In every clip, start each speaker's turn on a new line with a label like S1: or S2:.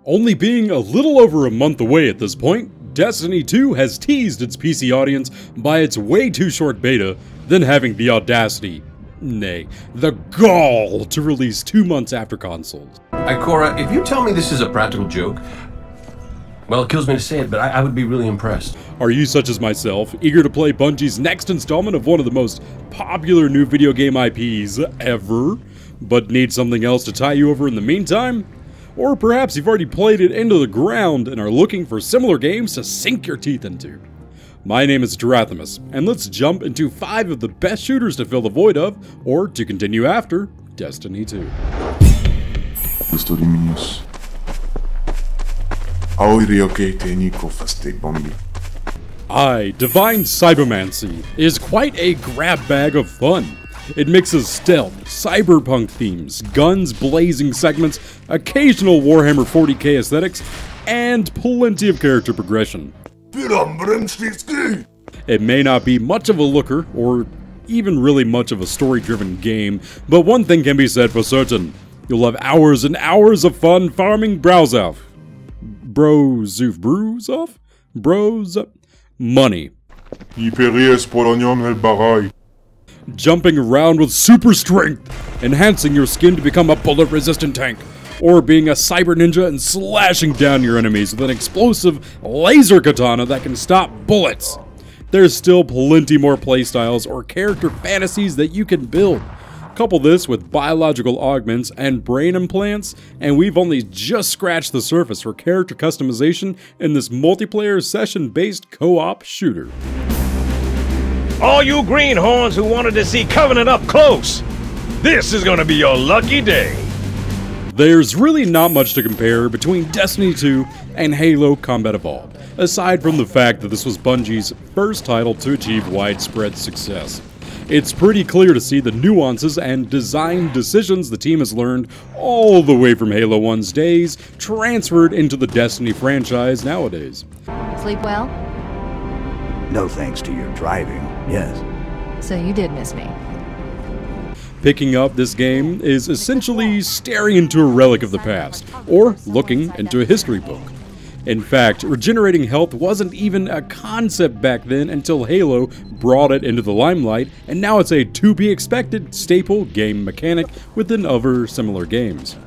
S1: Only being a little over a month away at this point, Destiny 2 has teased its PC audience by its way too short beta, then having the audacity, nay, the gall to release 2 months after consoles.
S2: Ikora, if you tell me this is a practical joke, well, it kills me to say it, but I would be really impressed.
S1: Are you such as myself, eager to play Bungie's next installment of one of the most popular new video game IPs ever, but need something else to tie you over in the meantime? Or perhaps you've already played it into the ground and are looking for similar games to sink your teeth into. My name is Drathamus, and let's jump into 5 of the best shooters to fill the void of, or to continue after, Destiny 2. Divine Cybermancy is quite a grab bag of fun. It mixes stealth, cyberpunk themes, guns blazing segments, occasional Warhammer 40k aesthetics, and plenty of character progression. It may not be much of a looker, or even really much of a story-driven game, but one thing can be said for certain. You'll have hours and hours of fun farming Browzoff. Money. Jumping around with super strength, enhancing your skin to become a bullet-resistant tank, or being a cyber ninja and slashing down your enemies with an explosive laser katana that can stop bullets. There's still plenty more playstyles or character fantasies that you can build. Couple this with biological augments and brain implants, and we've only just scratched the surface for character customization in this multiplayer session-based co-op shooter.
S3: All you greenhorns who wanted to see Covenant up close, this is gonna be your lucky day.
S1: There's really not much to compare between Destiny 2 and Halo Combat Evolved, aside from the fact that this was Bungie's first title to achieve widespread success. It's pretty clear to see the nuances and design decisions the team has learned all the way from Halo 1's days, transferred into the Destiny franchise nowadays.
S4: Sleep well?
S5: No thanks to your driving, yes.
S4: So you did miss me.
S1: Picking up this game is essentially staring into a relic of the past, or looking into a history book. In fact, regenerating health wasn't even a concept back then until Halo brought it into the limelight, and now it's a to-be-expected staple game mechanic within other similar games.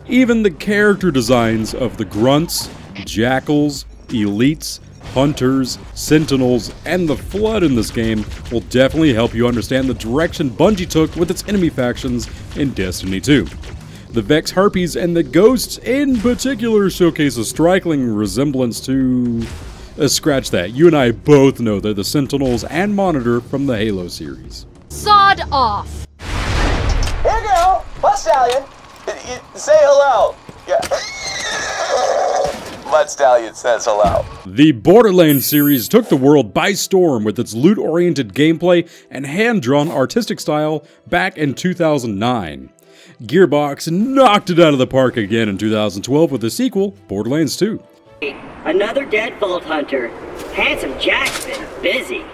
S1: Even the character designs of the grunts, jackals, elites, hunters, sentinels, and the Flood in this game will definitely help you understand the direction Bungie took with its enemy factions in Destiny 2. The Vex Harpies and the Ghosts in particular showcase a striking resemblance to... scratch that, you and I both know they're the Sentinels and Monitor from the Halo series.
S4: Sod off!
S6: Here, girl! Blood Stallion! Say hello! Yeah. Blood Stallion says hello.
S1: The Borderlands series took the world by storm with its loot-oriented gameplay and hand-drawn artistic style back in 2009. Gearbox knocked it out of the park again in 2012 with the sequel, Borderlands 2.
S7: Another dead Vault Hunter. Handsome Jack's been busy.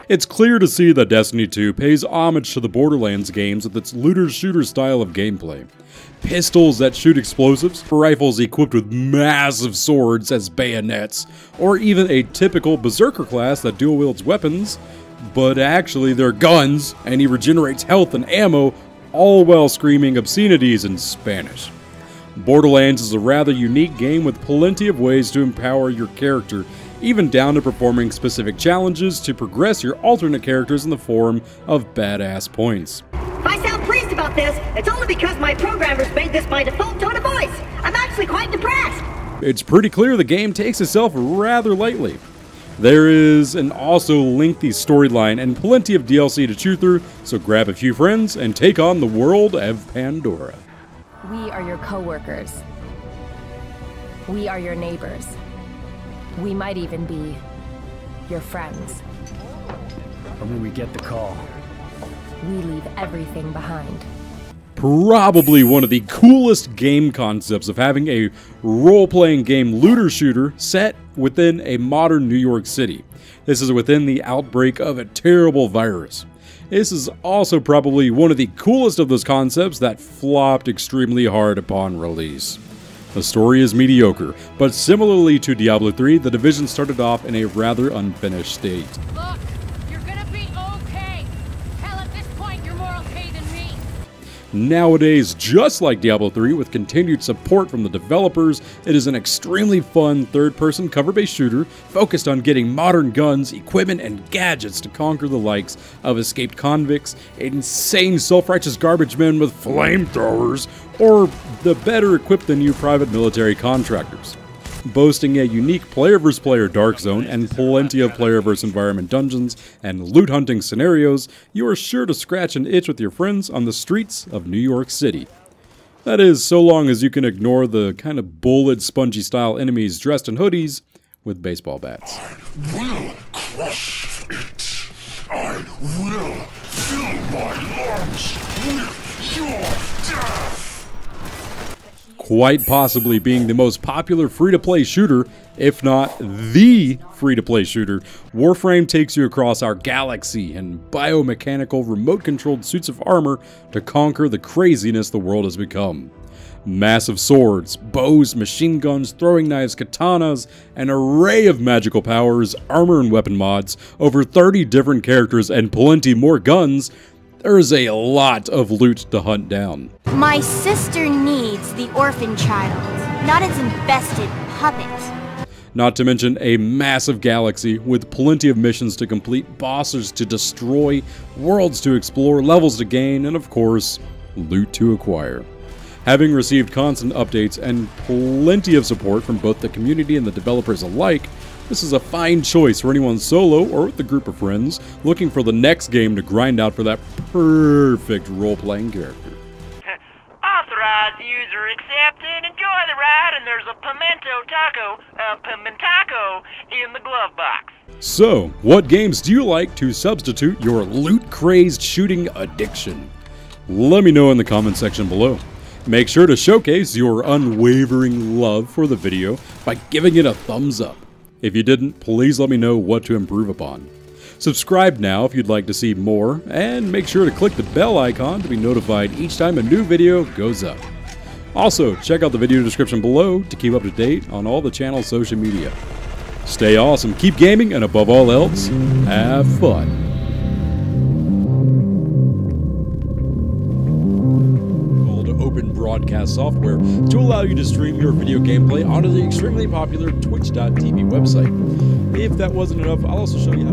S1: It's clear to see that Destiny 2 pays homage to the Borderlands games with its looter-shooter style of gameplay. Pistols that shoot explosives, rifles equipped with massive swords as bayonets, or even a typical Berserker class that dual-wields weapons, but actually they're guns, and he regenerates health and ammo, all while screaming obscenities in Spanish. Borderlands is a rather unique game with plenty of ways to empower your character, even down to performing specific challenges to progress your alternate characters in the form of badass points.
S7: If I sound pleased about this, it's only because my programmers made this my default tone of voice. I'm actually quite depressed.
S1: It's pretty clear the game takes itself rather lightly. There is an also lengthy storyline and plenty of DLC to chew through, so grab a few friends and take on the world of Pandora.
S4: We are your co-workers. We are your neighbors. We might even be your friends.
S5: But when we get the call,
S4: We leave everything behind.
S1: Probably one of the coolest game concepts of having a role-playing game looter shooter set within a modern New York City. This is within the outbreak of a terrible virus. This is also probably one of the coolest of those concepts that flopped extremely hard upon release. The story is mediocre, but similarly to Diablo 3, The Division started off in a rather unfinished state.
S8: Look, you're gonna be okay. Hell, at this point, you're more okay than me.
S1: Nowadays, just like Diablo 3, with continued support from the developers, it is an extremely fun third-person cover-based shooter focused on getting modern guns, equipment, and gadgets to conquer the likes of escaped convicts, insane self-righteous garbage men with flamethrowers, or the better-equipped-than-you private military contractors. Boasting a unique player-versus-player dark zone and plenty of player-versus-environment dungeons and loot-hunting scenarios, you are sure to scratch an itch with your friends on the streets of New York City. That is, so long as you can ignore the kind of bullet, spongy-style enemies dressed in hoodies with baseball bats.
S9: I will crush it. I will fill my lungs with your death.
S1: Quite possibly being the most popular free-to-play shooter, if not the free-to-play shooter, Warframe takes you across our galaxy in biomechanical, remote-controlled suits of armor to conquer the craziness the world has become. Massive swords, bows, machine guns, throwing knives, katanas, an array of magical powers, armor and weapon mods, over 30 different characters, and plenty more guns. There is a lot of loot to hunt down.
S10: My sister needs the orphan child, not its infested puppet.
S1: Not to mention a massive galaxy with plenty of missions to complete, bosses to destroy, worlds to explore, levels to gain, and of course, loot to acquire. Having received constant updates and plenty of support from both the community and the developers alike, this is a fine choice for anyone solo or with a group of friends looking for the next game to grind out for that perfect role-playing character.
S11: Authorized user accepted. Enjoy the ride, and there's a pimento taco in the glove box.
S1: So, what games do you like to substitute your loot-crazed shooting addiction? Let me know in the comment section below. Make sure to showcase your unwavering love for the video by giving it a thumbs up. If you didn't, please let me know what to improve upon. Subscribe now if you'd like to see more, and make sure to click the bell icon to be notified each time a new video goes up. Also, check out the video description below to keep up to date on all the channel's social media. Stay awesome, keep gaming, and above all else, have fun. Open broadcast software to allow you to stream your video gameplay onto the extremely popular Twitch.tv website. If that wasn't enough, I'll also show you how